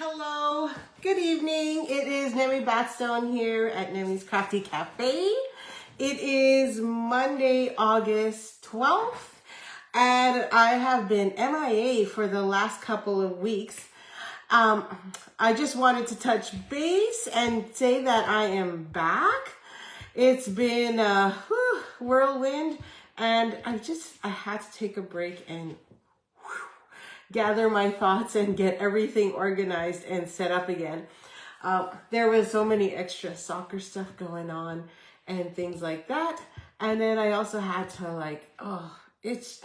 Hello, good evening. It is Nemi Batstone here at Nemi's Crafty Cafe. It is Monday, August 12th, and I have been MIA for the last couple of weeks. I just wanted to touch base and say that I am back. It's been a whirlwind, and I had to take a break and gather my thoughts and get everything organized and set up again. There was so many extra soccer stuff going on and things like that. And then I also had to it's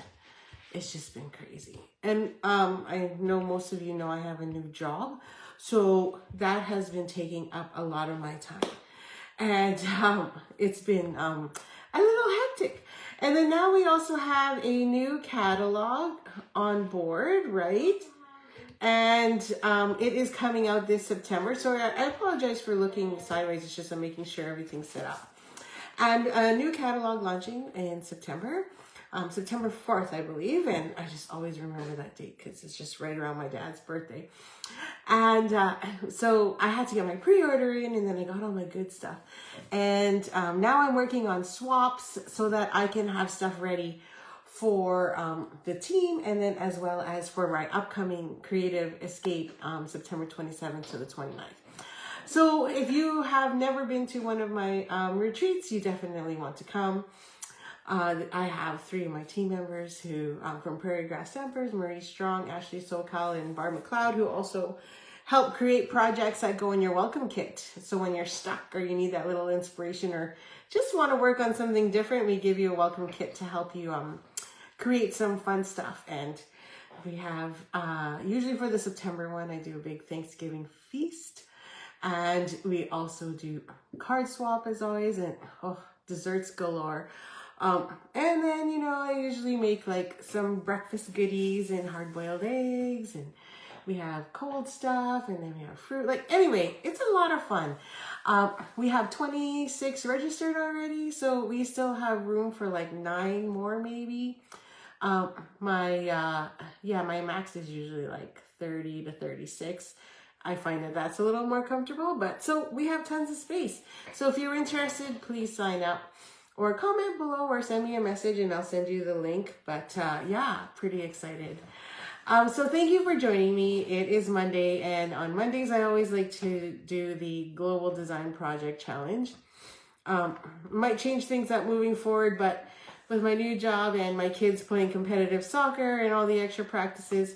just been crazy. And I know most of you know I have a new job. So that has been taking up a lot of my time. And it's been a little hectic. And then now we also have a new catalog on board, right? And it is coming out this September. So I apologize for looking sideways. It's just I'm making sure everything's set up. And a new catalog launching in September. September 4th, I believe. And I just always remember that date because it's just right around my dad's birthday. And so I had to get my pre-order in, and then I got all my good stuff. And now I'm working on swaps so that I can have stuff ready for the team, and then as well as for my upcoming Creative Escape, September 27th to the 29th. So if you have never been to one of my retreats, you definitely want to come. I have 3 of my team members who, from Prairie Grass Stampers, Marie Strong, Ashley Sokal, and Barb McLeod, who also help create projects that go in your welcome kit. So when you're stuck or you need that little inspiration or just want to work on something different, we give you a welcome kit to help you create some fun stuff. And we have, usually for the September one, I do a big Thanksgiving feast. And we also do card swap as always, and desserts galore. And then, I usually make like some breakfast goodies and hard-boiled eggs, and we have cold stuff, and then we have fruit. Anyway, it's a lot of fun. We have 26 registered already, so we still have room for like 9 more maybe. My max is usually like 30 to 36. I find that that's a little more comfortable, but so we have tons of space. So if you're interested, please sign up. Or comment below or send me a message and I'll send you the link. But pretty excited. So thank you for joining me. It is Monday, and on Mondays I always like to do the Global Design Project Challenge. Might change things up moving forward, but with my new job and my kids playing competitive soccer and all the extra practices,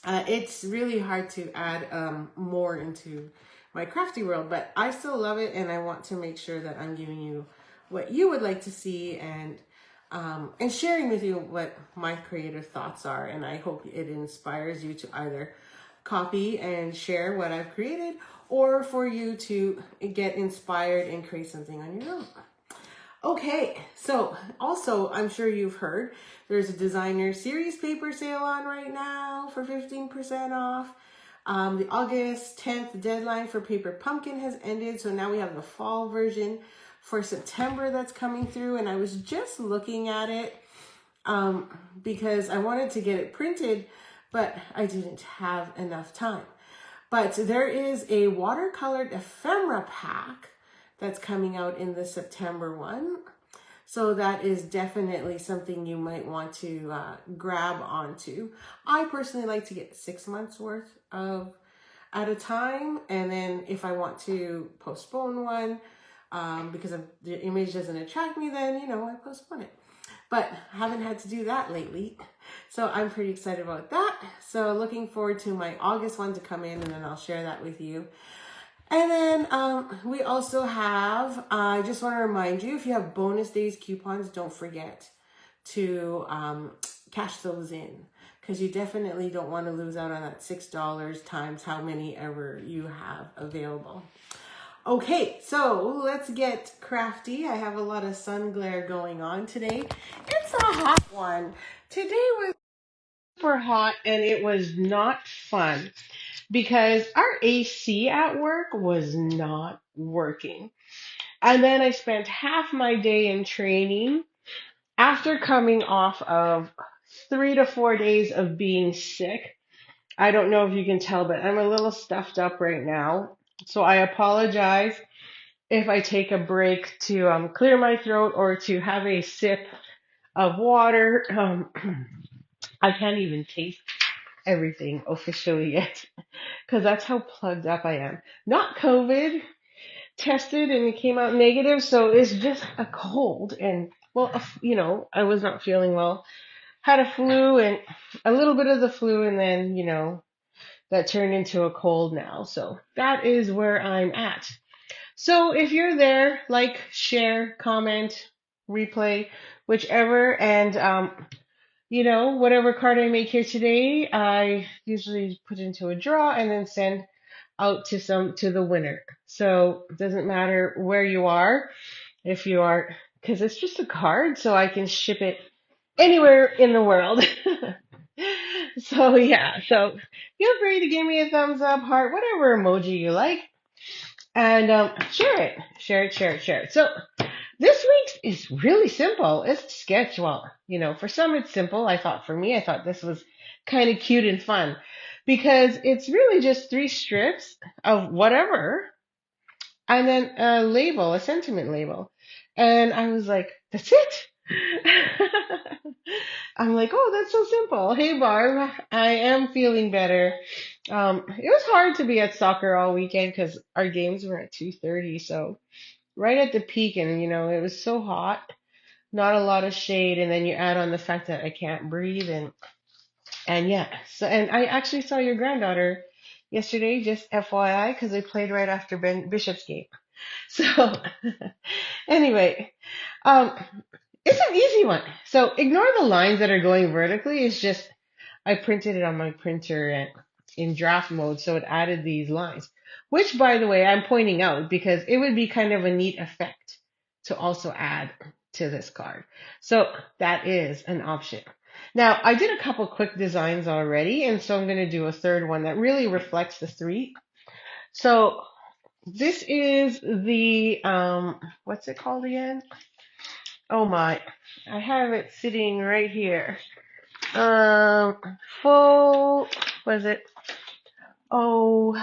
it's really hard to add more into my crafty world. But I still love it, and I want to make sure that I'm giving you what you would like to see, and sharing with you what my creative thoughts are. And I hope it inspires you to either copy and share what I've created, or for you to get inspired and create something on your own. Okay, so also I'm sure you've heard there's a designer series paper sale on right now for 15% off. The August 10th deadline for Paper Pumpkin has ended, so now we have the fall version for September that's coming through. And I was just looking at it because I wanted to get it printed, but I didn't have enough time. But there is a watercolored ephemera pack that's coming out in the September one. So that is definitely something you might want to grab onto. I personally like to get 6 months worth of at a time. And then if I want to postpone one, because the image doesn't attract me, then, I postpone it. But I haven't had to do that lately. So I'm pretty excited about that. So looking forward to my August one to come in, and then I'll share that with you. And then we also have, I just want to remind you, if you have bonus days coupons, don't forget to cash those in, because you definitely don't want to lose out on that $6 times how many ever you have available. Okay, so let's get crafty. I have a lot of sun glare going on today. It's a hot one. Today was super hot, and it was not fun because our AC at work was not working. And then I spent half my day in training after coming off of 3 to 4 days of being sick. I don't know if you can tell, but I'm a little stuffed up right now. So I apologize if I take a break to clear my throat or to have a sip of water. I can't even taste everything officially yet because that's how plugged up I am. Not COVID, tested and it came out negative, so it's just a cold. And well, I was not feeling well. Had a flu and a little bit of the flu, and then that turned into a cold now. So that is where I'm at. So if you're there, like, share, comment, replay, whichever, and whatever card I make here today, I usually put into a draw and then send out to the winner. So it doesn't matter where you are, if you are, because it's just a card, so I can ship it anywhere in the world. So yeah, so feel free to give me a thumbs up, heart, whatever emoji you like, and share it. So this week's is really simple. It's sketch. Well, for some it's simple. For me, I thought this was kind of cute and fun because it's really just 3 strips of whatever and then a sentiment label. And I was like, that's it. I'm like, oh, that's so simple. Hey, Barb, I am feeling better. It was hard to be at soccer all weekend because our games were at 2:30, so right at the peak, and it was so hot, not a lot of shade, and then you add on the fact that I can't breathe, and yeah. So, and I actually saw your granddaughter yesterday, just FYI, because they played right after Bishop's game. So anyway, um, it's an easy one. So ignore the lines that are going vertically. It's just I printed it on my printer and in draft mode, so it added these lines. Which, by the way, I'm pointing out because it would be kind of a neat effect to also add to this card. So that is an option. Now, I did a couple quick designs already, and so I'm going to do a third one that really reflects the 3. So this is the, what's it called again? Oh my, I have it sitting right here. Full, was it? Oh,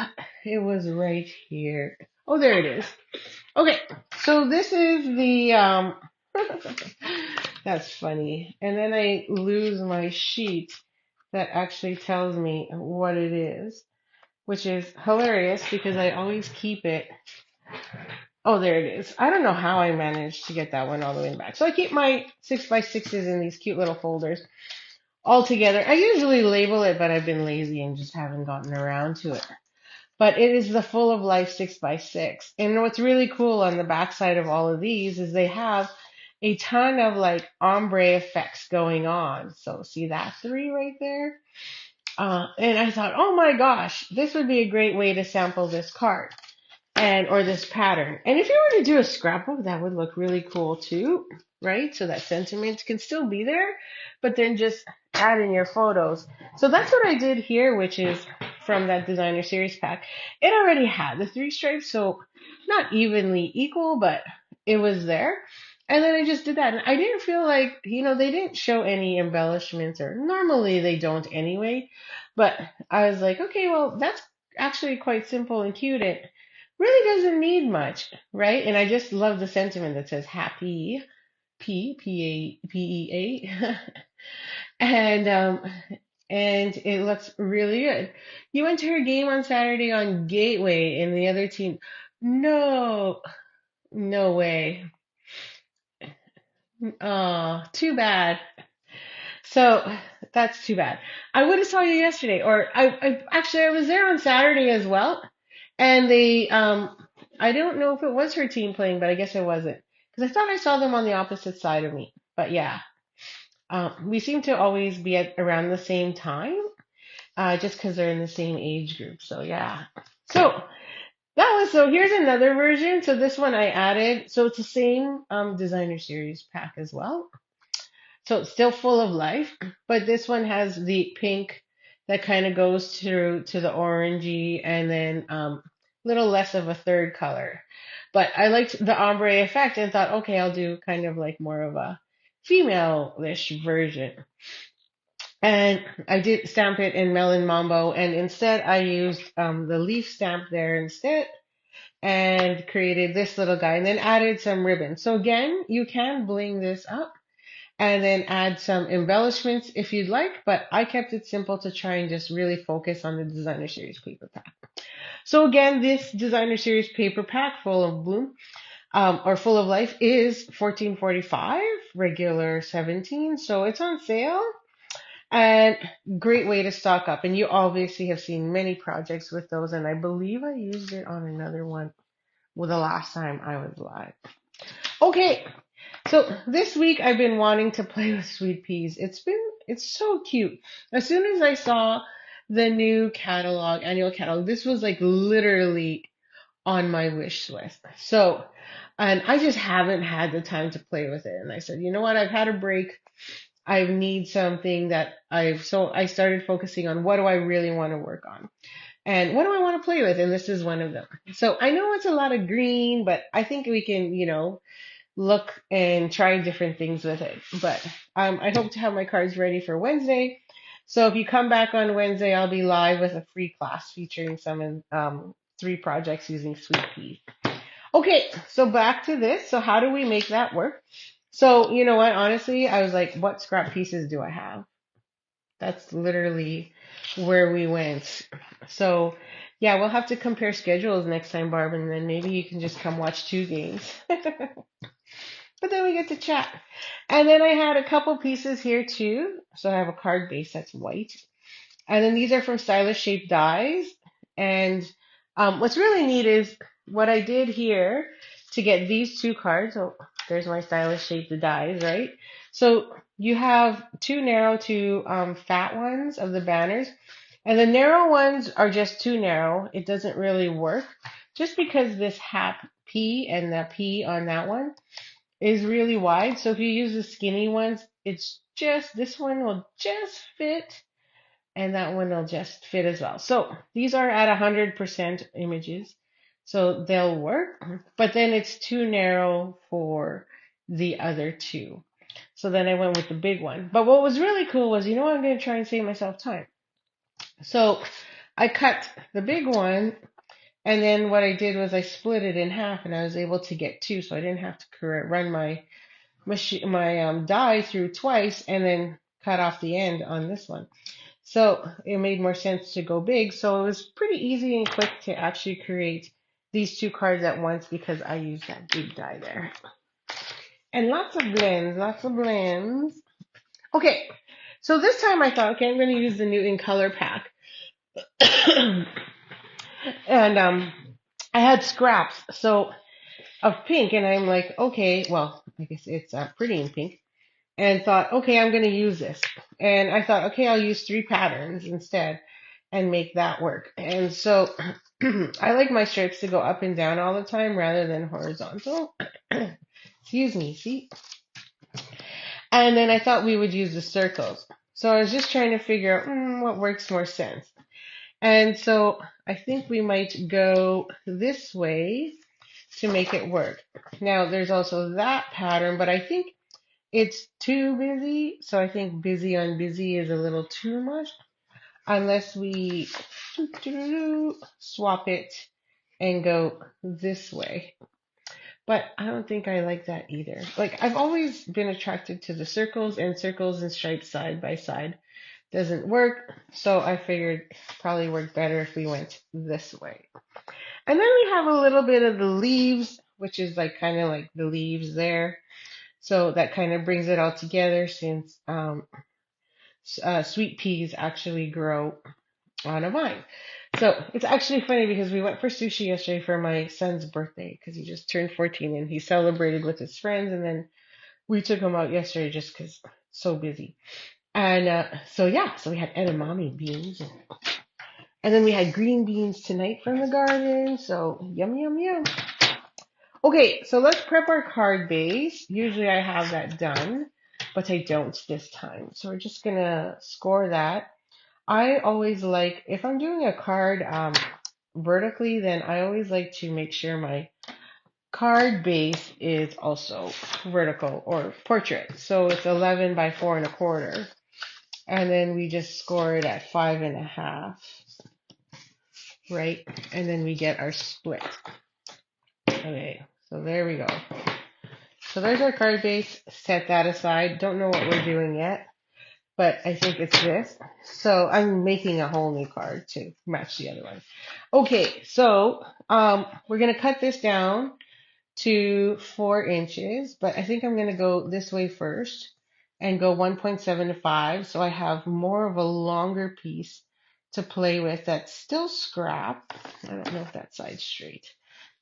it was right here. Oh, there it is. Okay, so this is the, that's funny. And then I lose my sheet that actually tells me what it is, which is hilarious because I always keep it. Oh, there it is. I don't know how I managed to get that one all the way back. So I keep my 6x6s in these cute little folders all together. I usually label it, but I've been lazy and just haven't gotten around to it. But it is the Full of Life 6x6. And what's really cool on the backside of all of these is they have a ton of like ombre effects going on. So see that 3 right there? And I thought, oh my gosh, this would be a great way to sample this card or this pattern. And if you were to do a scrapbook, that would look really cool too, right? So that sentiment can still be there, but then just add in your photos. So that's what I did here, which is from that designer series pack. It already had the 3 stripes, so not evenly equal, but it was there. And then I just did that. And I didn't feel like, they didn't show any embellishments, or normally they don't anyway. But I was like, okay, well, that's actually quite simple and cute. It really doesn't need much, right? And I just love the sentiment that says happy, P-E-A. And it looks really good. You went to her game on Saturday on Gateway, and the other team. No, no way. Oh, too bad. So that's too bad. I would have saw you yesterday, or I was there on Saturday as well, and I don't know if it was her team playing, but I guess it wasn't because I thought I saw them on the opposite side of me. But yeah, we seem to always be at around the same time, just because they're in the same age group. So yeah. So so here's another version. So this one I added. So it's the same designer series pack as well. So it's still Full of Life, but this one has the pink that kind of goes through to the orangey and then little less of a third color. But I liked the ombre effect and thought, okay, I'll do kind of like more of a female-ish version. And I did stamp it in Melon Mambo, and instead I used the leaf stamp there instead, and created this little guy, and then added some ribbon. So again, you can bling this up and then add some embellishments if you'd like, but I kept it simple to try and just really focus on the designer series paper pack. So again, this designer series paper pack full of bloom or full of life is $14.45, regular 17, so it's on sale. And great way to stock up. And you obviously have seen many projects with those, and I believe I used it on another one well, the last time I was live. Okay, so this week I've been wanting to play with sweet peas. It's so cute. As soon as I saw the new catalog, annual catalog, this was like literally on my wish list. So, and I just haven't had the time to play with it. And I said, you know what? I've had a break. I need something that so I started focusing on what do I really want to work on and what do I want to play with? And this is one of them. So I know it's a lot of green, but I think we can, look and try different things with it. But I hope to have my cards ready for Wednesday. So if you come back on Wednesday, I'll be live with a free class featuring some 3 projects using sweet pea. Okay, so back to this. So how do we make that work? So you know what? Honestly, I was like, what scrap pieces do I have? That's literally where we went. So yeah, we'll have to compare schedules next time, Barb, and then maybe you can just come watch 2 games. But then we get to chat. And then I had a couple pieces here too. So I have a card base that's white. And then these are from Stylish Shape Dies. And what's really neat is what I did here to get these 2 cards. Oh, there's my Stylish Shape Dies, right? So you have 2 narrow, 2 fat ones of the banners. And the narrow ones are just too narrow. It doesn't really work. Just because this half P and the P on that one is really wide. So if you use the skinny ones, this one will just fit and that one will just fit as well. So these are at 100% images. So they'll work, but then it's too narrow for the other 2. So then I went with the big one. But what was really cool was, I'm going to try and save myself time. So I cut the big one, and then what I did was I split it in half, and I was able to get 2, so I didn't have to run my die through twice and then cut off the end on this one. So it made more sense to go big. So it was pretty easy and quick to actually create these 2 cards at once because I used that big die there. And lots of blends, lots of blends. Okay, so this time I thought, okay, I'm going to use the new In Color pack. And I had scraps of pink, and I'm like, okay, well, I guess it's pretty in pink. And thought, okay, I'm going to use this. And I thought, okay, I'll use 3 patterns instead and make that work. And so I like my stripes to go up and down all the time rather than horizontal. Excuse me, see? And then I thought we would use the circles. So I was just trying to figure out what works more sense. And so I think we might go this way to make it work. Now there's also that pattern, but I think it's too busy, so I think busy on busy is a little too much, unless we swap it and go this way. But I don't think I like that either. Like, I've always been attracted to the circles and stripes side by side. Doesn't work, so I figured probably work better if we went this way. And then we have a little bit of the leaves, which is like kind of like the leaves there. So that kind of brings it all together since sweet peas actually grow on a vine. So it's actually funny because we went for sushi yesterday for my son's birthday because he just turned 14 and he celebrated with his friends. And then we took him out yesterday just because so busy. And so we had edamame beans. And then we had green beans tonight from the garden. So yum, yum, yum. Okay, so let's prep our card base. Usually I have that done, but I don't this time. So we're just going to score that. I always like, if I'm doing a card vertically, then I always like to make sure my card base is also vertical or portrait. So it's 11 by 4 1/4. and then we just score it at 5.5, right? And then we get our split. Okay, so there we go. So there's our card base. Set that aside. Don't know what we're doing yet, but I think it's this. So I'm making a whole new card to match the other one. Okay, so we're gonna cut this down to 4 inches, but I think I'm gonna go this way first and go 1.7 to 5, so I have more of a longer piece to play with that's still scrap. I don't know if that side's straight.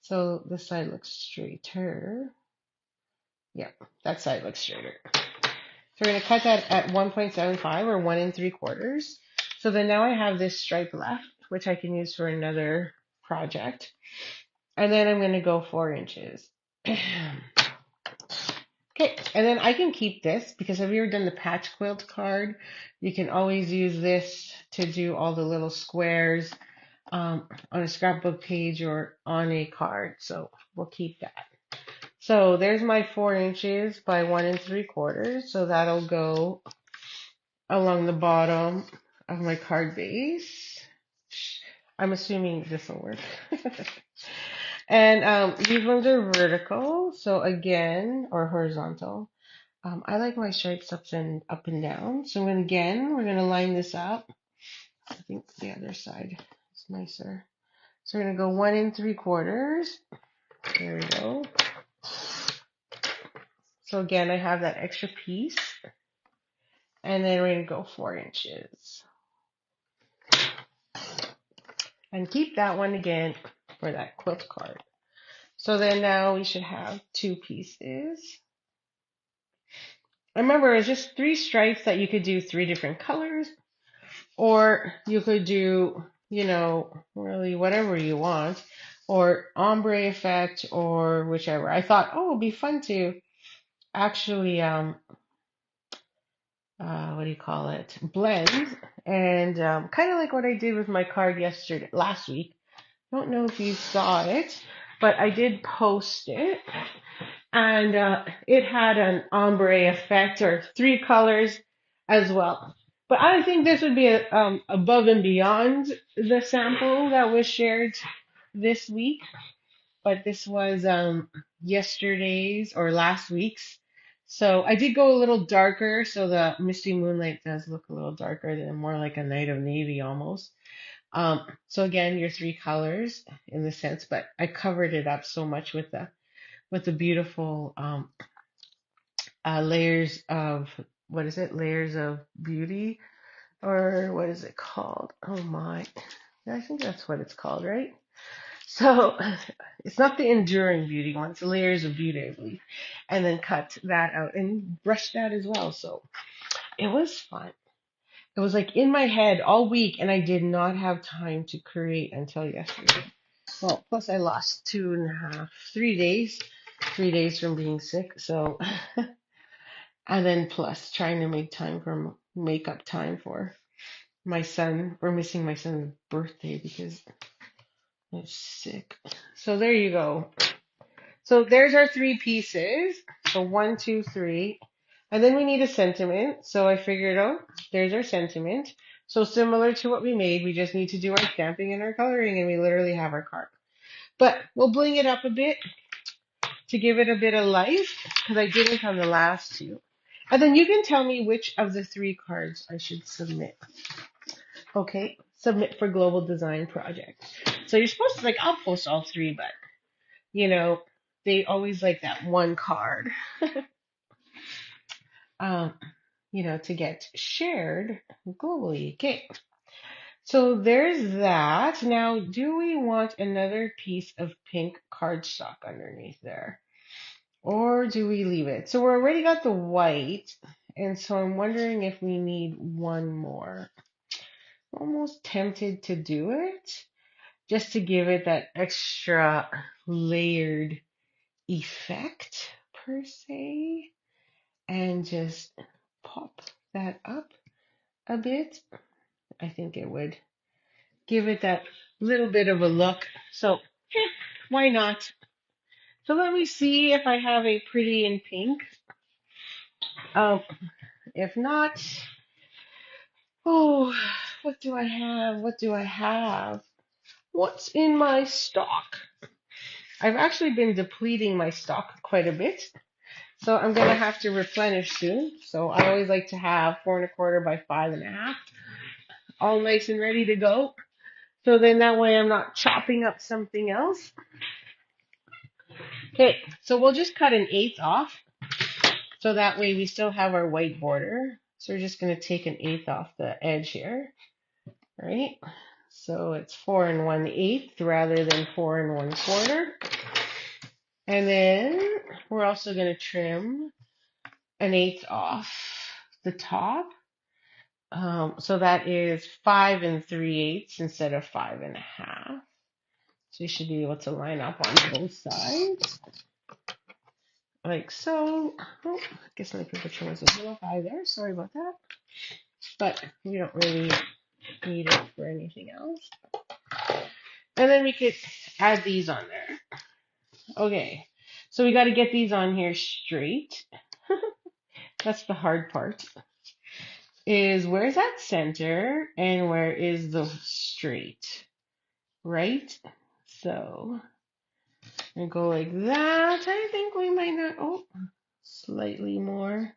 So this side looks straighter. Yep, that side looks straighter. So we're going to cut that at 1.75 or 1 3/4. So then now I have this stripe left, which I can use for another project. And then I'm going to go 4 inches. Okay, and then I can keep this because have you ever done the patch quilt card? You can always use this to do all the little squares on a scrapbook page or on a card. So we'll keep that. So there's my 4 inches by 1 3/4. So that'll go along the bottom of my card base. I'm assuming this will work. And these ones are vertical, so again, or horizontal. I like my stripes up and down. So we're gonna line this up. I think the other side is nicer. So we're gonna go 1 3/4. There we go. So again, I have that extra piece. And then we're gonna go 4 inches. And keep that one again for that quilt card. So then now we should have 2 pieces. Remember, it's just 3 stripes that you could do 3 different colors, or you could do, really whatever you want, or ombre effect, or whichever. I thought, oh, it'd be fun to actually, what do you call it? Blend, and kind of like what I did with my card last week. Don't know if you saw it, but I did post it, and it had an ombre effect or 3 colors as well. But I think this would be above and beyond the sample that was shared this week. But this was yesterday's or last week's. So I did go a little darker, so the Misty Moonlight does look a little darker than more like a night of navy almost. So again, your 3 colors in the sense, but I covered it up so much with the beautiful layers of, what is it? Layers of beauty, or what is it called? Oh my, I think that's what it's called, right? So it's not the enduring beauty one, it's the layers of beauty, I believe. And then cut that out and brush that as well. So it was fun. It was like in my head all week, and I did not have time to create until yesterday. Well, plus I lost 2.5, 3 days, 3 days from being sick. So, and then plus trying to make up time for my son. We're missing my son's birthday because I'm sick. So there you go. So there's our 3 pieces. So 1, 2, 3. And then we need a sentiment. So I figured, there's our sentiment. So similar to what we made, we just need to do our stamping and our coloring, and we literally have our card. But we'll bling it up a bit to give it a bit of life, because I didn't on the last 2. And then you can tell me which of the 3 cards I should submit. Okay, submit for Global Design Project. So you're supposed to, I'll post all 3, but, they always like that one card, to get shared globally. Okay, so there's that. Now, do we want another piece of pink cardstock underneath there? Or do we leave it? So we already got the white, and so I'm wondering if we need one more. Almost tempted to do it, just to give it that extra layered effect, per se, and just pop that up a bit. I think it would give it that little bit of a look. So, why not? So let me see if I have a pretty in pink. If not, Oh, what do I have? What do I have? What's in my stock? I've actually been depleting my stock quite a bit. So I'm going to have to replenish soon. So I always like to have 4¼ by 5½, all nice and ready to go. So then that way I'm not chopping up something else. Okay, so we'll just cut 1/8 off. So that way we still have our white border. So we're just going to take 1/8 off the edge here, right? So it's 4 1/8 rather than 4 1/4. And then we're also going to trim 1/8 off the top. So that is 5 3/8 instead of 5½. So you should be able to line up on both sides. Like so. Oh, I guess my paper trim was a little high there. Sorry about that. But we don't really need it for anything else. And then we could add these on there. Okay. So we got to get these on here straight. That's the hard part. Is where's that center and where is the straight? Right? So and go like that. I think we might not. Oh, slightly more.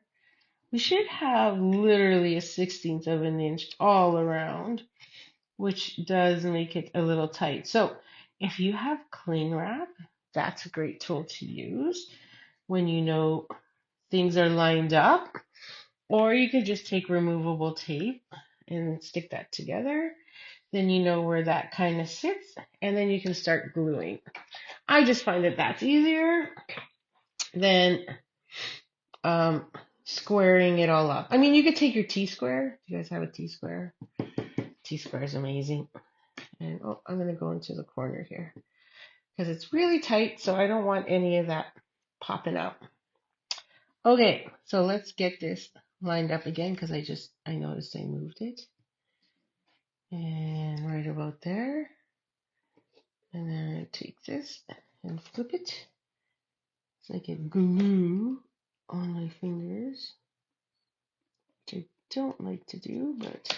We should have literally 1/16 of an inch all around, which does make it a little tight. So if you have cling wrap, that's a great tool to use when you know things are lined up. Or you could just take removable tape and stick that together. Then you know where that kind of sits, and then you can start gluing. I just find that that's easier than squaring it all up. I mean, you could take your T-square. Do you guys have a T-square? T-square is amazing. And oh, I'm going to go into the corner here because it's really tight, so I don't want any of that popping out. Okay, so let's get this lined up again because I noticed I moved it. And right about there. And then I take this and flip it so I can glue on my fingers, which I don't like to do, but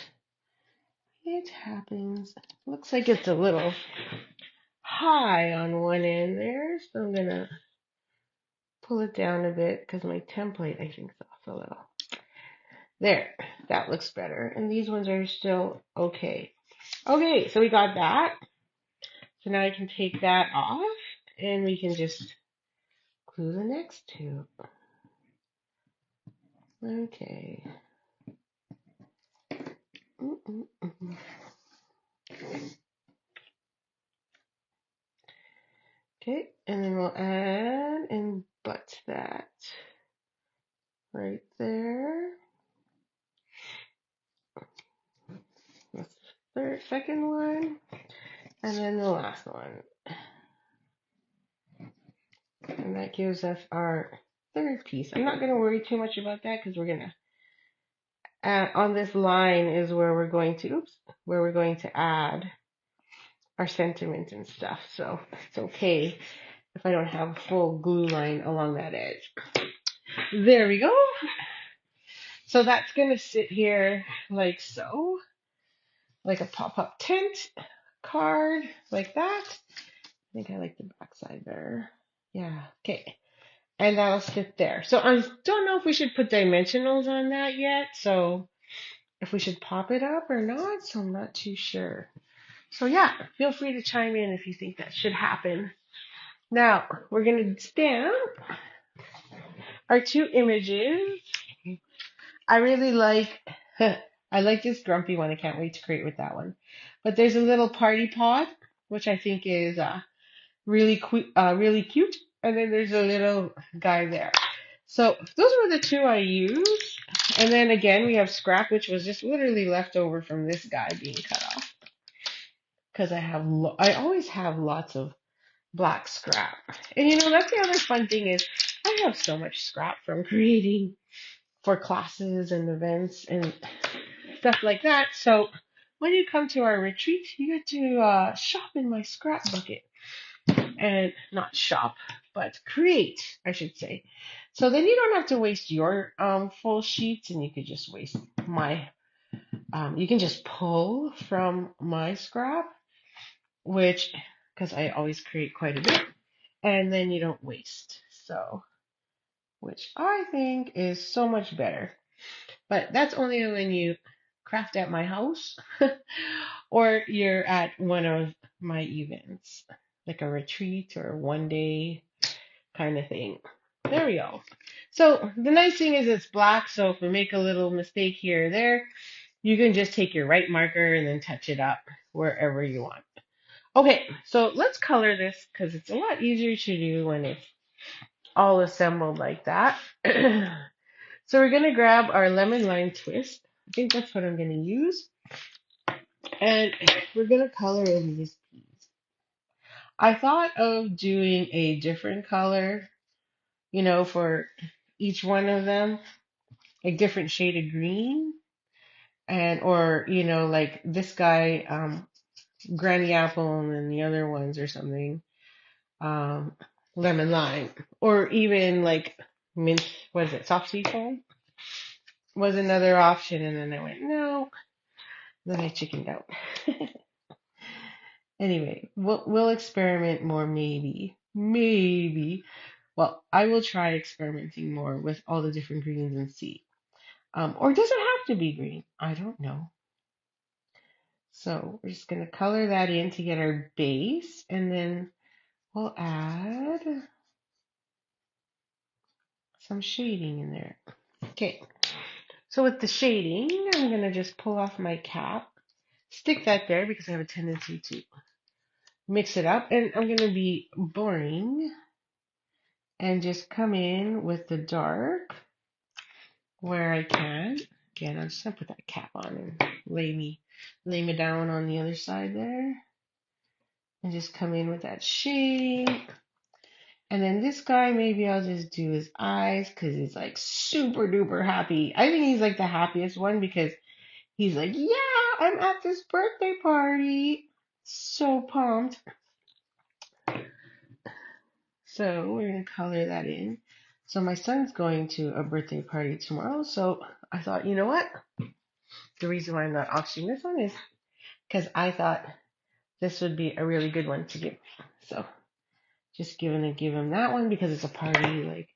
it happens. Looks like it's a little high on one end there, so I'm going to pull it down a bit because my template, I think, is off a little. There, that looks better. And these ones are still okay. Okay, so we got that. So now I can take that off and we can just glue the next two. Okay. Okay, and then we'll add and butt that right there. That's the second one, and then the last one. And that gives us our third piece. I'm not going to worry too much about that because we're going to on this line is where we're going to add our sentiment and stuff. So it's okay if I don't have a full glue line along that edge. There we go. So that's going to sit here like so, like a pop-up tent card, like that. I think I like the back side better. Yeah, okay. And that'll sit there. So I don't know if we should put dimensionals on that yet. So if we should pop it up or not. So I'm not too sure. So yeah, feel free to chime in if you think that should happen. Now we're going to stamp our two images. I really like, I like this grumpy one. I can't wait to create with that one. But there's a little party pot, which I think is really cute. And then there's a little guy there. So those were the two I used. And then again, we have scrap, which was just literally left over from this guy being cut off. Because I always have lots of black scrap. And you know, that's the other fun thing is I have so much scrap from creating for classes and events and stuff like that. So when you come to our retreat, you get to shop in my scrap bucket. And not shop, but create, I should say. So then you don't have to waste your full sheets, and you could just waste my You can just pull from my scrap, which, because I always create quite a bit, and then you don't waste. So, which I think is so much better. But that's only when you craft at my house or you're at one of my events, like a retreat or one day kind of thing. There we go. So the nice thing is it's black, so if we make a little mistake here or there, you can just take your right marker and then touch it up wherever you want. Okay, so let's color this because it's a lot easier to do when it's all assembled like that. So we're going to grab our lemon lime twist. I think that's what I'm going to use. And we're going to color in these peas. I thought of doing a different color, for each one of them, like different shade of green. And, or, like this guy, granny apple, and then the other ones or something, um, lemon lime. Or even like mint, what is it, soft sea foam was another option. And then I went, no. Then I chickened out. Anyway, we'll experiment more, maybe. Maybe. Well, I will try experimenting more with all the different greens and see. Or does it have to be green? I don't know. So we're just going to color that in to get our base, and then we'll add some shading in there. Okay. So with the shading, I'm going to just pull off my cap, stick that there because I have a tendency to mix it up, and I'm going to be boring and just come in with the dark where I can. Again, I'm just gonna put that cap on and lay me down on the other side there, and just come in with that shade. And then this guy, maybe I'll just do his eyes because he's like super duper happy. I think he's like the happiest one because he's like, yeah, I'm at this birthday party. So pumped. So we're going to color that in. So my son's going to a birthday party tomorrow. So I thought, you know what? The reason why I'm not auctioning this one is because I thought this would be a really good one to give. So just give him that one because it's a party. Like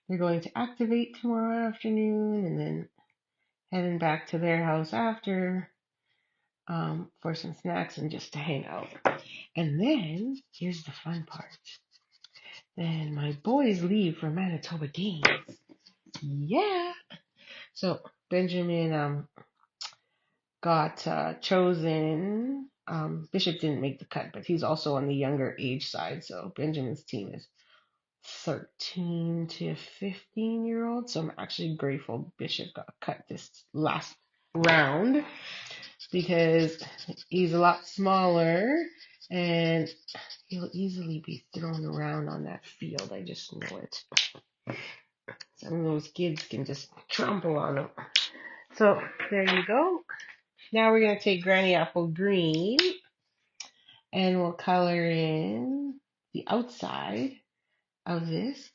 they're going to activate tomorrow afternoon and then heading back to their house after for some snacks and just to hang out. And then here's the fun part. Then my boys leave for Manitoba games. Yeah. So Benjamin got chosen. Bishop didn't make the cut, but he's also on the younger age side. So Benjamin's team is 13 to 15-year-old. So I'm actually grateful Bishop got cut this last round because he's a lot smaller and he'll easily be thrown around on that field. I just know it. Some of those kids can just trample on him. So there you go. Now we're going to take Granny Apple Green and we'll color in the outside of this.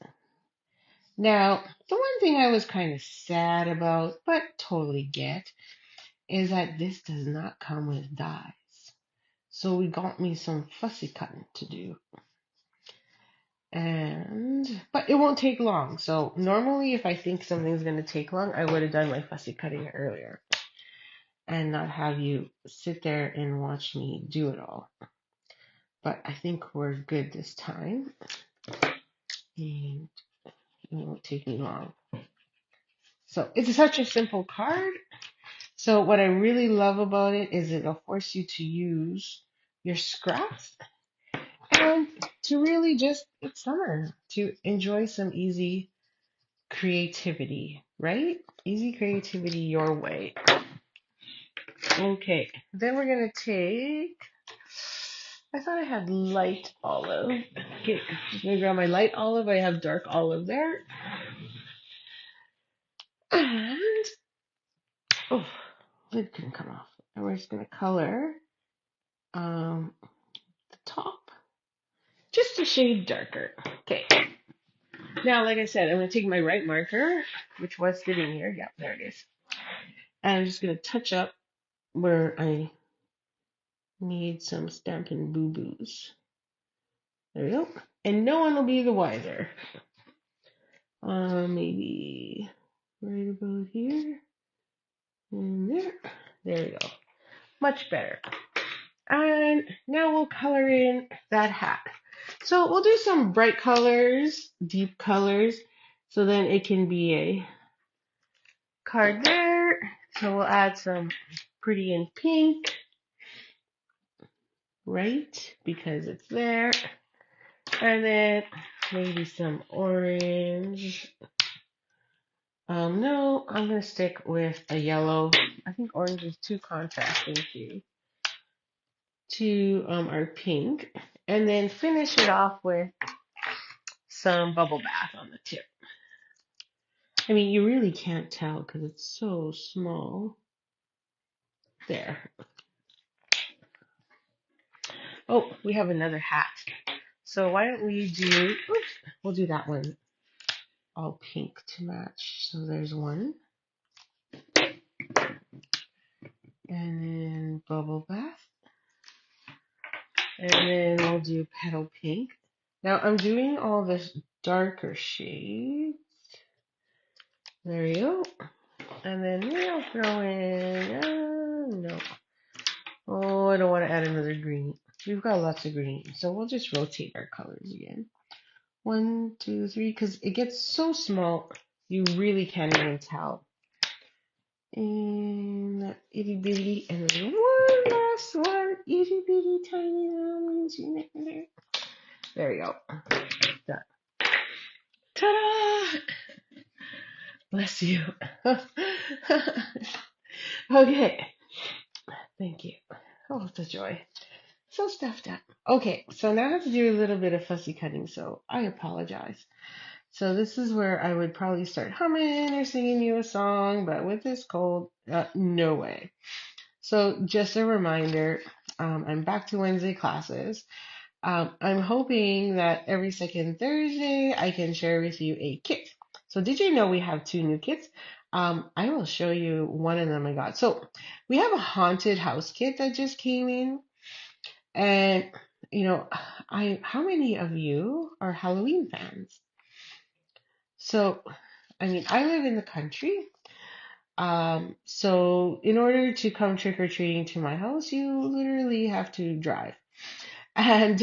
Now, the one thing I was kind of sad about, but totally get, is that this does not come with dies. So we got me some fussy cutting to do. But it won't take long. So normally if I think something's going to take long, I would have done my fussy cutting earlier and not have you sit there and watch me do it all. But I think we're good this time. And it won't take me long. So it's such a simple card. So what I really love about it is it'll force you to use your scraps and to really just, it's summer, to enjoy some easy creativity, right? Easy creativity your way. Okay, then we're going to take, I thought I had light olive. Okay, I'm going to grab my light olive. I have dark olive there. And, oh, lid couldn't come off. And we're just going to color the top just a shade darker. Okay. Now, like I said, I'm going to take my right marker, which was sitting here. Yeah, there it is. And I'm just going to touch up where I need some Stampin' boo-boos. There we go. And no one will be the wiser. Maybe right about here and there. There we go. Much better. And now we'll color in that hat. So we'll do some bright colors, deep colors, so then it can be a card there. So we'll add some pretty in pink, right? Because it's there. And then maybe some orange. No, I'm going to stick with a yellow. I think orange is too contrasting to our pink. And then finish it off with some bubble bath on the tip. I mean, you really can't tell because it's so small. There. Oh, we have another hat. So why don't we do, oops, we'll do that one all pink to match. So there's one. And then bubble bath. And then we'll do petal pink. Now I'm doing all this darker shades. There you go. And then we'll throw in, no. Oh, I don't want to add another green. We've got lots of green, so we'll just rotate our colors again. 1, 2, 3, because it gets so small, you really can't even tell. And that itty bitty, and then one last one, itty bitty tiny little. There we go. Done. Ta-da! Bless you. Okay. Thank you. Oh, it's a joy. So stuffed up. Okay, so now I have to do a little bit of fussy cutting, so I apologize. So this is where I would probably start humming or singing you a song, but with this cold, no way. So just a reminder, I'm back to Wednesday classes. I'm hoping that every second Thursday I can share with you a kit. So did you know we have 2 new kits? I will show you one of them I got. So we have a haunted house kit that just came in. And, you know, how many of you are Halloween fans? So, I mean, I live in the country. So in order to come trick-or-treating to my house, you literally have to drive. And,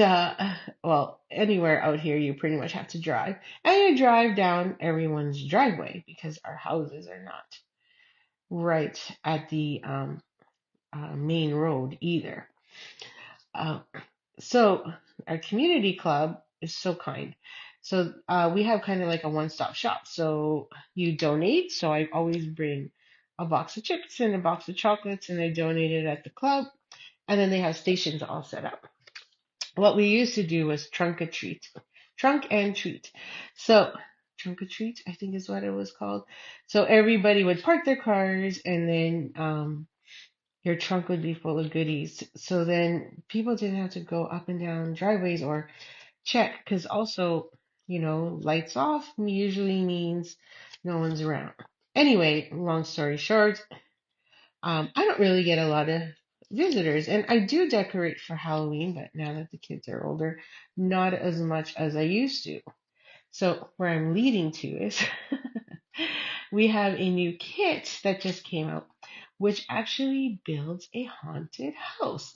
well, anywhere out here, you pretty much have to drive. And you drive down everyone's driveway because our houses are not right at the main road either. So our community club is so kind. So we have kind of like a one-stop shop. So you donate. So I always bring a box of chips and a box of chocolates, and I donate it at the club. And then they have stations all set up. What we used to do was trunk and treat. So trunk or treat, I think is what it was called. So everybody would park their cars, and then your trunk would be full of goodies. So then people didn't have to go up and down driveways or check, because also, you know, lights off usually means no one's around. Anyway, long story short, I don't really get a lot of visitors, and I do decorate for Halloween, but now that the kids are older, not as much as I used to. So where I'm leading to is we have a new kit that just came out, which actually builds a haunted house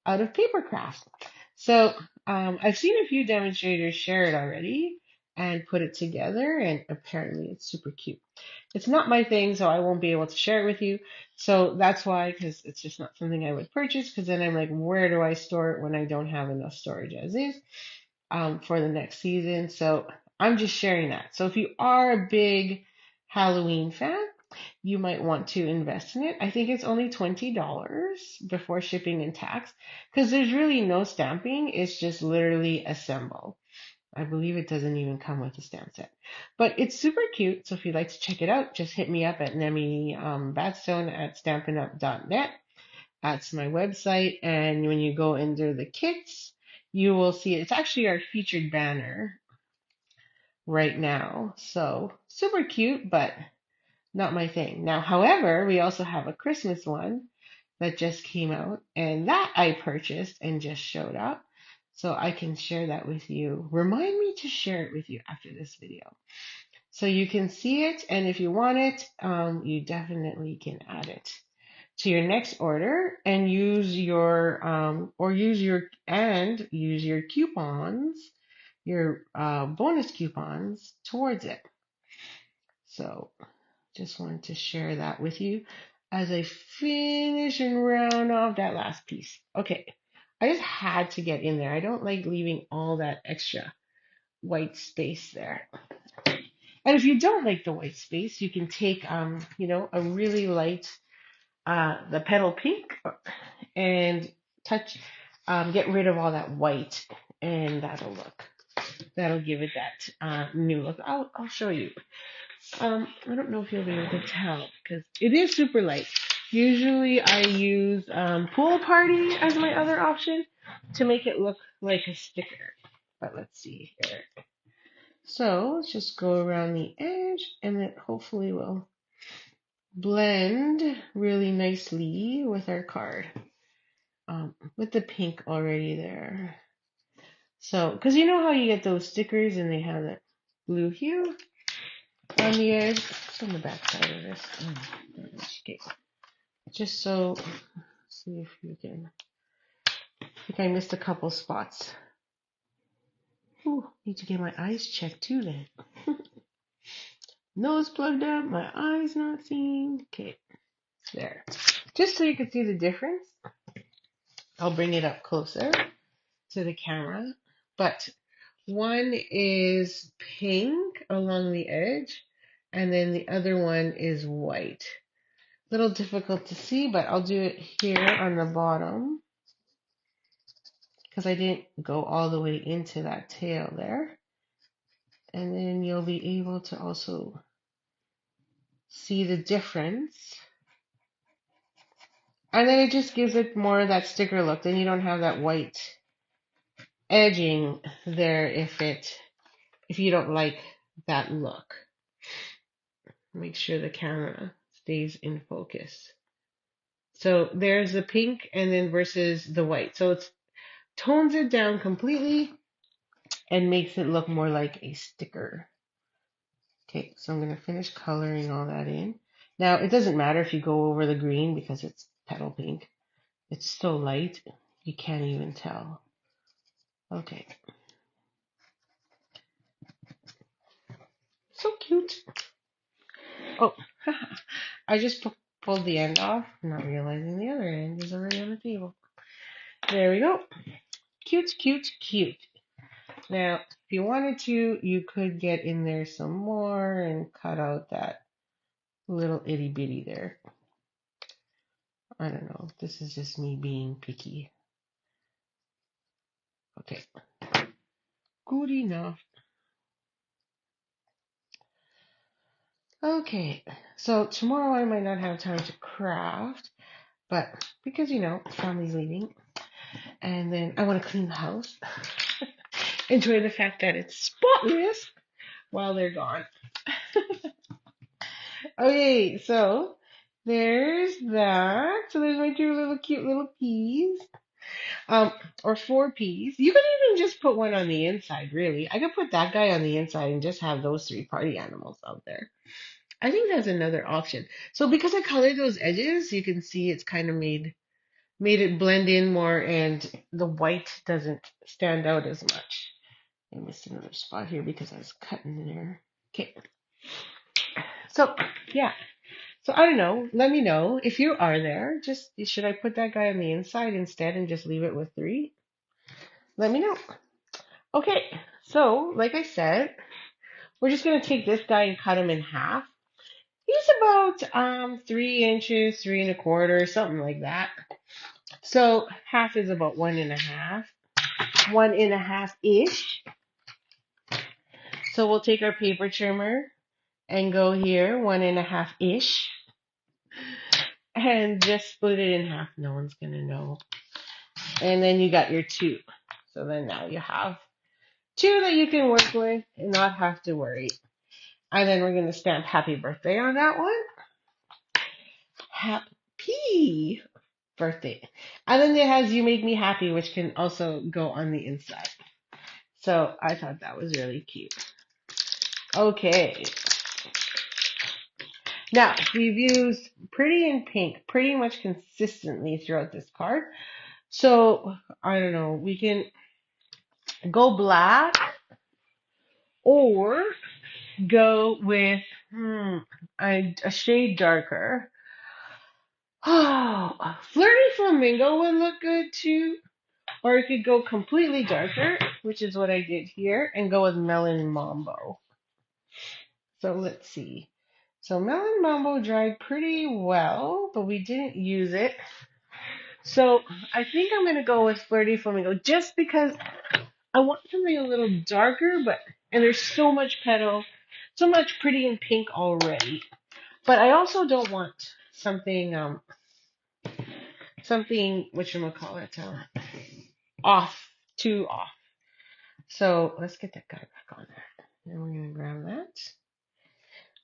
out of paper craft. So I've seen a few demonstrators share it already and put it together, and apparently it's super cute. It's not my thing, so I won't be able to share it with you. So that's why, because it's just not something I would purchase, because then I'm like, where do I store it when I don't have enough storage as is for the next season? So I'm just sharing that. So if you are a big Halloween fan, you might want to invest in it. I think it's only $20 before shipping and tax, because there's really no stamping. It's just literally assemble. I believe it doesn't even come with a stamp set, but it's super cute. So if you'd like to check it out, just hit me up at Nemi Batstone at stampinup.net. That's my website. And when you go under the kits, you will see it's actually our featured banner right now. So super cute, but Not my thing. Now, however, we also have a Christmas one that just came out, and that I purchased and just showed up. So I can share that with you. Remind me to share it with you after this video. So you can see it, and if you want it, you definitely can add it to your next order and use your use your coupons, your bonus coupons towards it. So just wanted to share that with you as I finish and round off that last piece. Okay, I just had to get in there. I don't like leaving all that extra white space there. And if you don't like the white space, you can take, a really light, the petal pink and get rid of all that white, and that'll give it that new look. I'll show you. I don't know if you'll be able to tell because it is super light. Usually I use Pool Party as my other option to make it look like a sticker. But let's see here. So let's just go around the edge and it hopefully will blend really nicely with our card. With the pink already there. So, because you know how you get those stickers and they have that blue hue on the edge? It's on the back side of this. Okay. Just so, see if you can. I think I missed a couple spots. Ooh, need to get my eyes checked too then. Nose plugged up, my eyes not seeing. Okay, there. Just so you can see the difference, I'll bring it up closer to the camera. But one is pink along the edge, and then the other one is white. Little difficult to see, but I'll do it here on the bottom because I didn't go all the way into that tail there. And then you'll be able to also see the difference. And then it just gives it more of that sticker look. Then you don't have that white edging there if you don't like that look. Make sure the camera stays in focus. So there's the pink and then versus the white. So it tones it down completely and makes it look more like a sticker. Okay, so I'm going to finish coloring all that in. Now, it doesn't matter if you go over the green because it's petal pink. It's so light, you can't even tell. Okay. So cute. Oh, I just pulled the end off, not realizing the other end is already on the table. There we go. Cute, cute, cute. Now, if you wanted to, you could get in there some more and cut out that little itty bitty there. I don't know. This is just me being picky. Okay. Good enough. Okay. So tomorrow I might not have time to craft, but because, family's leaving, and then I want to clean the house. Enjoy the fact that it's spotless while they're gone. Okay, so there's that. So there's my two cute little peas. Or 4 peas. You could even just put one on the inside, really. I could put that guy on the inside and just have those 3 party animals out there. I think that's another option. So because I colored those edges, you can see it's kind of made it blend in more and the white doesn't stand out as much. I missed another spot here because I was cutting there. Okay. So, yeah. So, I don't know. Let me know if you are there. Should I put that guy on the inside instead and just leave it with 3? Let me know. Okay. So, like I said, we're just going to take this guy and cut him in half. He's about 3 inches, 3 1/4, something like that. So, half is about 1 1/2. 1 1/2-ish. So we'll take our paper trimmer and go here, 1 1/2-ish. And just split it in half. No one's going to know. And then you got your 2. So then now you have 2 that you can work with and not have to worry. And then we're going to stamp happy birthday on that one. Happy birthday. And then it has you make me happy, which can also go on the inside. So I thought that was really cute. Okay. Now, we've used pretty and pink pretty much consistently throughout this card. So, I don't know, we can go black or go with a shade darker. Oh, Flirty Flamingo would look good too. Or you could go completely darker, which is what I did here, and go with Melon Mambo. So let's see. So Melon Mambo dried pretty well, but we didn't use it. So I think I'm going to go with Flirty Flamingo just because I want something a little darker, and there's so much petal, so much pretty and pink already. But I also don't want something whatchamacallit, too off. So let's get that guy back on there. And we're going to grab that.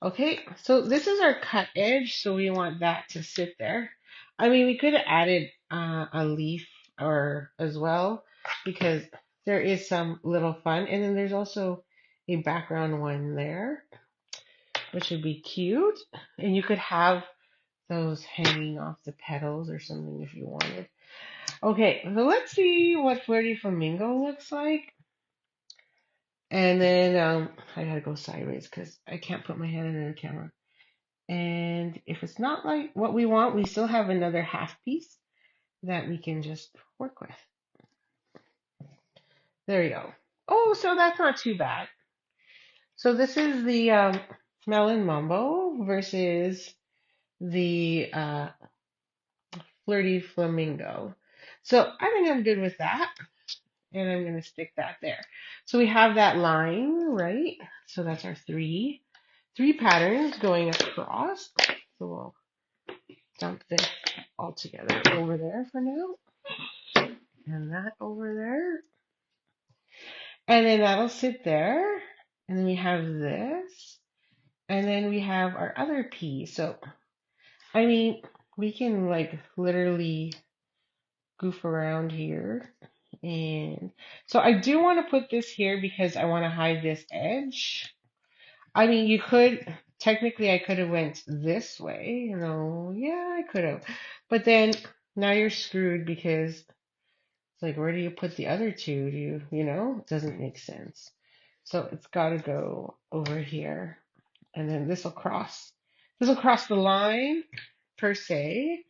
Okay, so this is our cut edge, so we want that to sit there. I mean, we could have added a leaf or as well, because there is some little fun. And then there's also a background one there, which would be cute. And you could have those hanging off the petals or something if you wanted. Okay, so let's see what Flirty Flamingo looks like. And then I gotta go sideways because I can't put my hand in the camera. And if it's not like what we want, we still have another half piece that we can just work with. There we go. Oh, so that's not too bad. So this is the Melon Mambo versus the Flirty Flamingo. So I think I'm good with that. And I'm going to stick that there. So we have that line, right? So that's our three patterns going across. So we'll dump this all together over there for now. And that over there. And then that'll sit there. And then we have this. And then we have our other piece. So, I mean, we can like literally goof around here. And so I do want to put this here because I want to hide this edge. I mean, technically I could have went this way, yeah, I could have. But then now you're screwed because it's like, where do you put the other two? It doesn't make sense. So it's got to go over here. And then this will cross the line per se.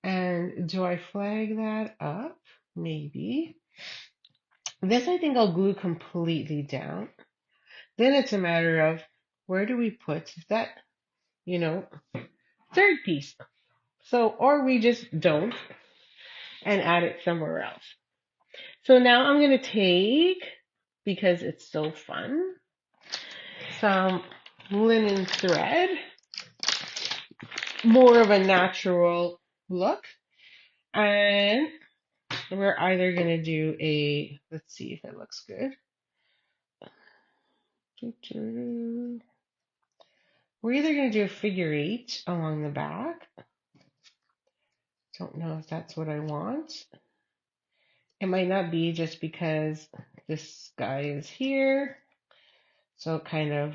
And do I flag that up? Maybe. This I think I'll glue completely down. Then it's a matter of where do we put that, third piece. So, or we just don't and add it somewhere else. So now I'm going to take, because it's so fun, some linen thread, more of a natural look. And we're either going to do let's see if it looks good. We're either going to do a figure 8 along the back. Don't know if that's what I want. It might not be just because this guy is here. So it kind of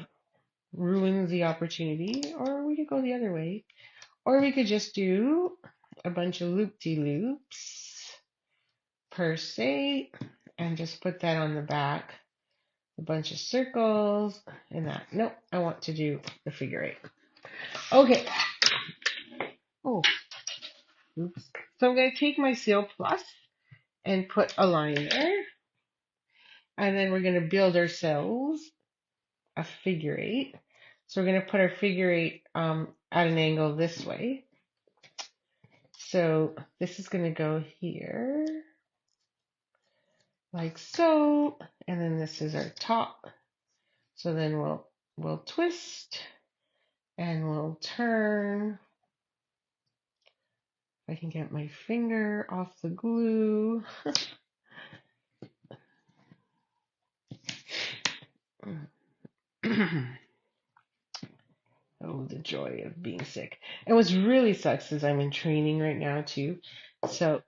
ruins the opportunity. Or we could go the other way. Or we could just do a bunch of loop-de-loops per se. And just put that on the back. A bunch of circles and that. Nope, I want to do the figure 8. Okay. Oh, oops. So I'm going to take my Seal Plus and put a line there. And then we're going to build ourselves a figure 8. So we're going to put our figure 8 at an angle this way. So this is going to go here, like so. And then this is our top. So then we'll twist and we'll turn. If I can get my finger off the glue. know the joy of being sick. And what's really sucks is I'm in training right now too. So,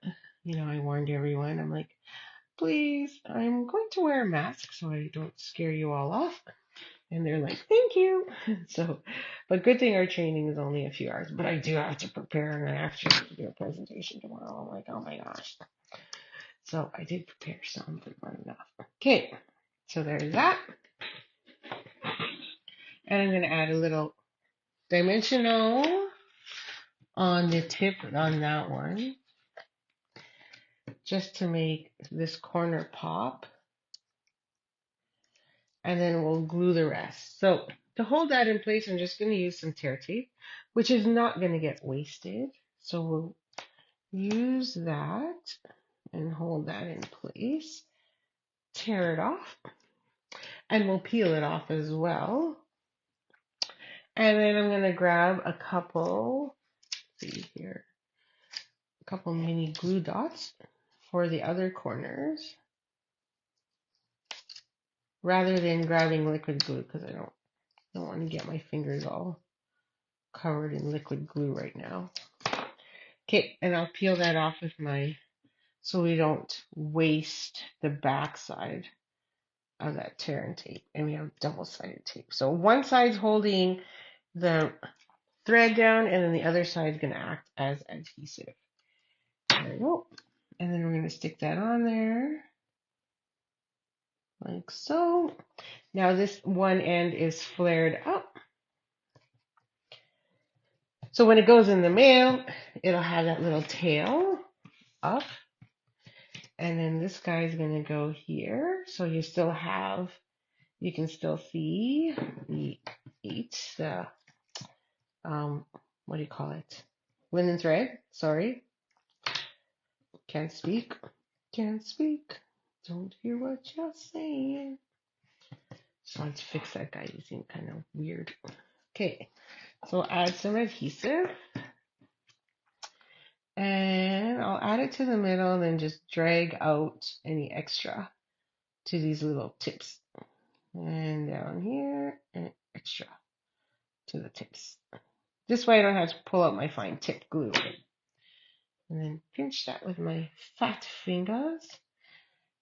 I warned everyone. I'm like, please, I'm going to wear a mask so I don't scare you all off. And they're like, thank you. So, but good thing our training is only a few hours, but I do have to prepare and I actually have to do a presentation tomorrow. I'm like, oh my gosh. So I did prepare some, but not enough. Okay, so there's that. And I'm going to add a little dimensional on the tip on that one, just to make this corner pop. And then we'll glue the rest. So to hold that in place, I'm just going to use some tear tape, which is not going to get wasted. So we'll use that and hold that in place. Tear it off. And we'll peel it off as well. And then I'm going to grab a couple, let's see here, a couple mini glue dots for the other corners, rather than grabbing liquid glue, because I don't want to get my fingers all covered in liquid glue right now. Okay, and I'll peel that off with so we don't waste the back side of that tear and tape. And we have double-sided tape. So one side's holding the thread down, and then the other side's going to act as adhesive. There we go. And then we're going to stick that on there, like so. Now this one end is flared up. So when it goes in the mail, it'll have that little tail up. And then this guy's going to go here. So you can still see the what do you call it? Linen thread. Sorry. Can't speak. Can't speak. Don't hear what you're saying. Just wanted to fix that guy. He seemed kind of weird. Okay. So I'll add some adhesive. And I'll add it to the middle and then just drag out any extra to these little tips. And down here, and extra to the tips. This way I don't have to pull out my fine tip glue. And then pinch that with my fat fingers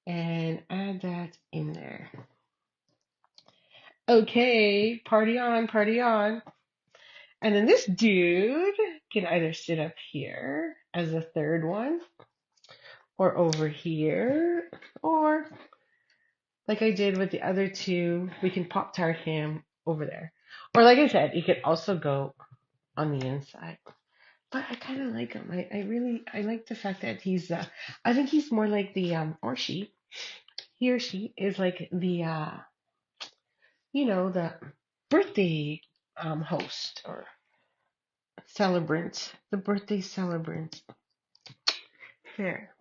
and add that in there. Okay, party on, party on. And then this dude can either sit up here as a third one, or over here, or like I did with the other two, we can pop tart him over there. Or like I said, he could also go on the inside. But I kind of like him. I like the fact that I think he's more like the, he or she is like the, the birthday host or celebrant, the birthday celebrant. There.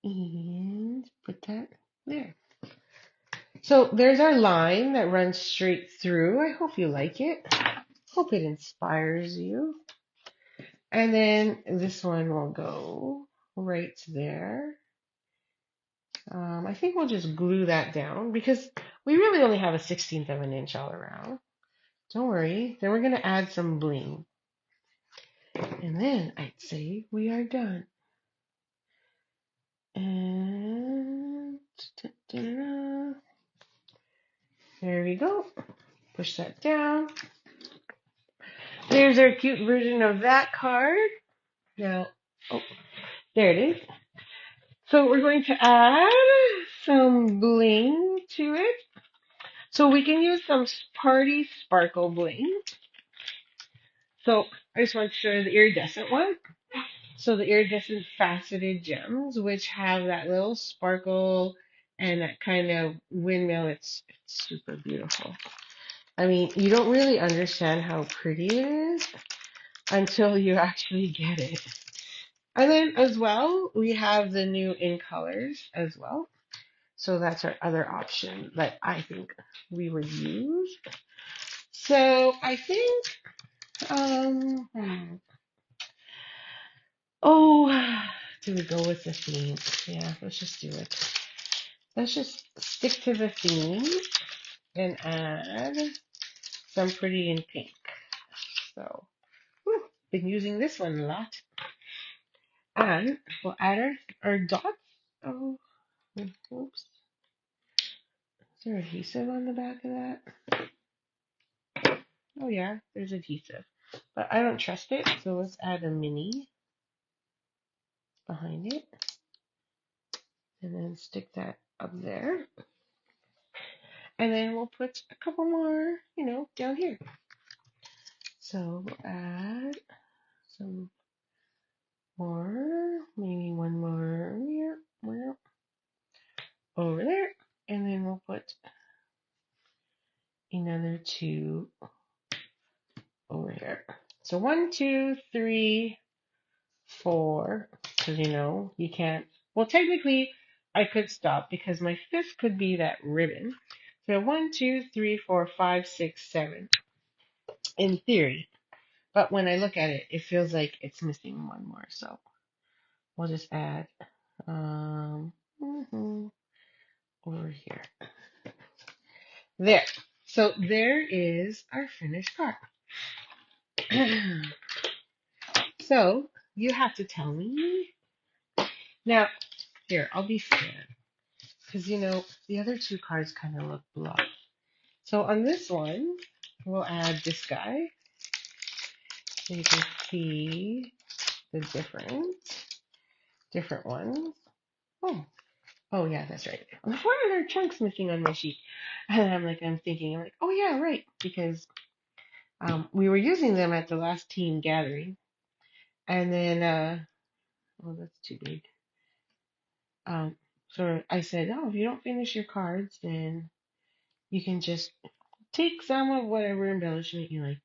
And put that there. So there's our line that runs straight through. I hope you like it. Hope it inspires you. And then this one will go right there. I think we'll just glue that down because we really only have a 1/16 of an inch all around. Don't worry. Then we're going to add some bling. And then I'd say we are done. And there we go. Push that down. There's our cute version of that card. Now, there it is. So we're going to add some bling to it. So we can use some party sparkle bling. So I just want to show you the iridescent one. So the iridescent faceted gems, which have that little sparkle and that kind of windmill. It's super beautiful. I mean, you don't really understand how pretty it is until you actually get it. And then as well, we have the new in colors as well. So that's our other option that I think we would use. So I think, do we go with the theme? Yeah, let's just do it. Let's just stick to the theme and add some pretty in pink. So, whew, been using this one a lot. And we'll add our dots. Oh, oops. Is there adhesive on the back of that? Oh yeah, there's adhesive. But I don't trust it, so let's add a mini behind it. And then stick that up there. And then we'll put a couple more, down here. So we'll add some more, maybe one more here, over there. And then we'll put another two over here. So 1, 2, 3, 4, because you can't, well, technically I could stop because my fifth could be that ribbon. So 1, 2, 3, 4, 5, 6, 7 in theory. But when I look at it, it feels like it's missing one more. So we'll just add over here. There. So there is our finished card. So you have to tell me. Now, here, I'll be fair. Because, the other two cards kind of look bluff. So on this one, we'll add this guy. So you can see the different ones. Oh yeah, that's right. Why are there chunks missing on my sheet? And I'm thinking, oh yeah, right. Because we were using them at the last team gathering. And then, oh, that's too big. So I said, oh, if you don't finish your cards, then you can just take some of whatever embellishment you like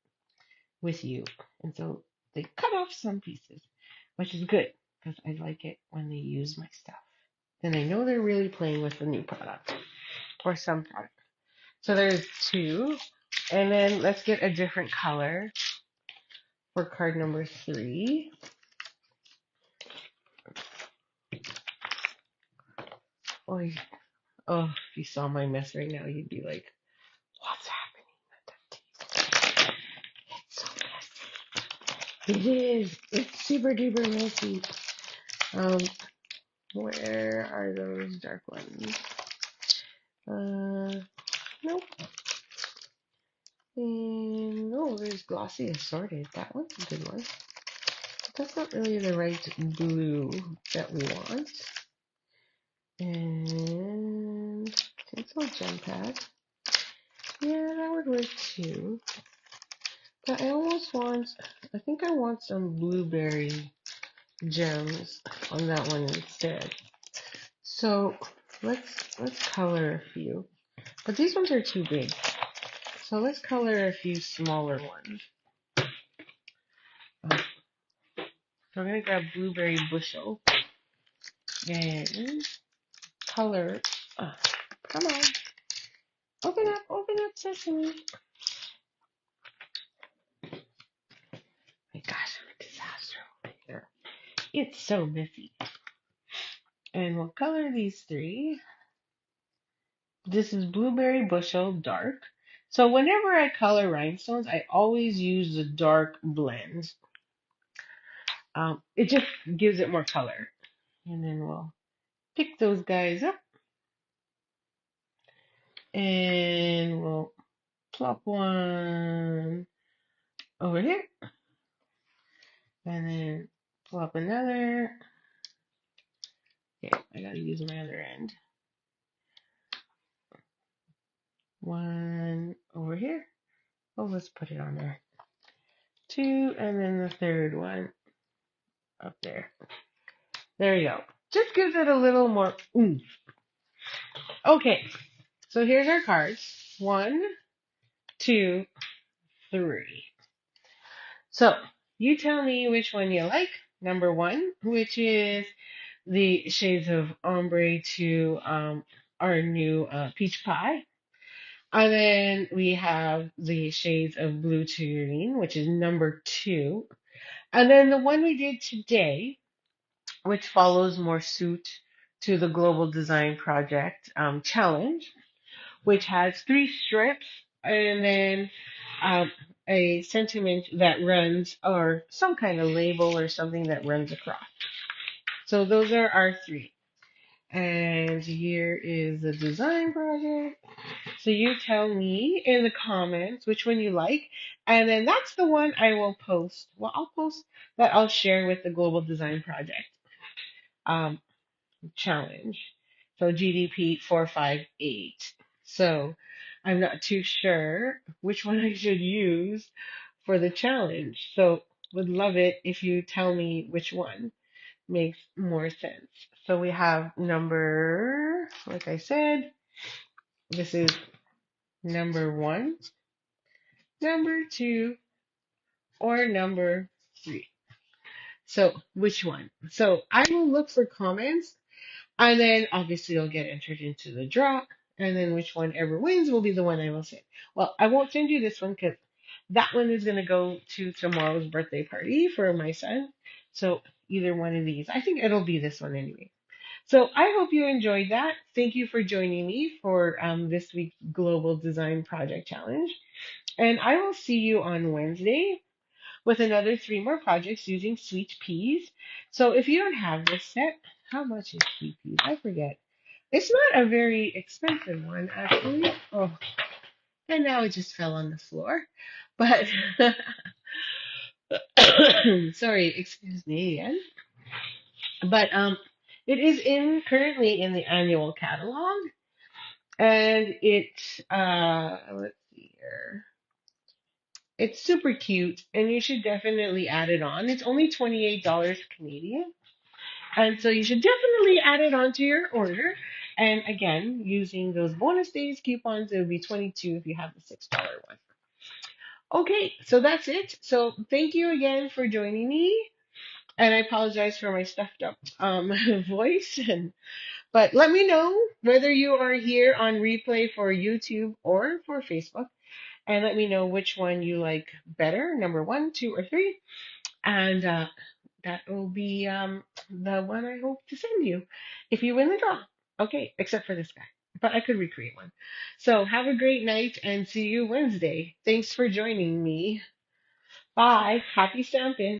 with you. And so they cut off some pieces, which is good because I like it when they use my stuff. Then I know they're really playing with the new product or some product. So there's two. And then let's get a different color for card number 3. Oh, if you saw my mess right now, you'd be like, what's happening? It's so messy. It is. It's super duper messy. Where are those dark ones? Nope. And there's glossy assorted. That one's a good one. But that's not really the right blue that we want. And tinsel gem pad. Yeah, that would work too. But I think I want some blueberry gems on that one instead. So let's color a few. But these ones are too big. So let's color a few smaller ones. So I'm going to grab blueberry bushel and color. Come on. Open up, sesame. My gosh, I'm a disaster over here. It's so messy. And we'll color these 3. This is blueberry bushel dark. So whenever I color rhinestones, I always use the dark blend. It just gives it more color. And then we'll pick those guys up. And we'll plop one over here. And then plop another. Okay, I gotta use my other end. One over here. Oh, let's put it on there. 2, and then the third one up there. There you go. Just gives it a little more oomph. Okay, so here's our cards. 1, 2, 3. So you tell me which one you like. Number 1, which is the shades of ombre to our new peach pie. And then we have the shades of blue to green, which is number 2. And then the one we did today, which follows more suit to the Global Design Project challenge, which has 3 strips and then um, a sentiment that runs, or some kind of label or something that runs across. So those are our three. And here is the design project. So you tell me in the comments which one you like, and then that's the one I will post. Well, I'll post that I'll share with the Global Design Project um, challenge. So GDP 458. So I'm not too sure which one I should use for the challenge. So would love it if you tell me which one makes more sense. So we have number, like I said, this is number one, number two, or number three. So which one? So I will look for comments, and then obviously you'll get entered into the draw, and then which one ever wins will be the one I will send. Well, I won't send you this one because that one is going to go to tomorrow's birthday party for my son. So either one of these. I think it'll be this one anyway. So I hope you enjoyed that. Thank you for joining me for this week's Global Design Project Challenge. And I will see you on Wednesday with another three more projects using sweet peas. So if you don't have this set, how much is sweet peas? I forget. It's not a very expensive one, actually. Oh, and now it just fell on the floor. But, sorry, excuse me again. But it is in currently in the annual catalog, and let's see here. It's super cute, and you should definitely add it on. It's only $28 Canadian, and so you should definitely add it onto your order. And again, using those bonus days coupons, it would be 22 if you have the $6 one. Okay, so that's it. So thank you again for joining me, and I apologize for my stuffed up voice. But let me know whether you are here on replay for YouTube or for Facebook, and let me know which one you like better, number one, two, or three. And that will be the one I hope to send you if you win the draw. Okay, except for this guy. But I could recreate one. So have a great night and see you Wednesday. Thanks for joining me. Bye. Happy Stampin'.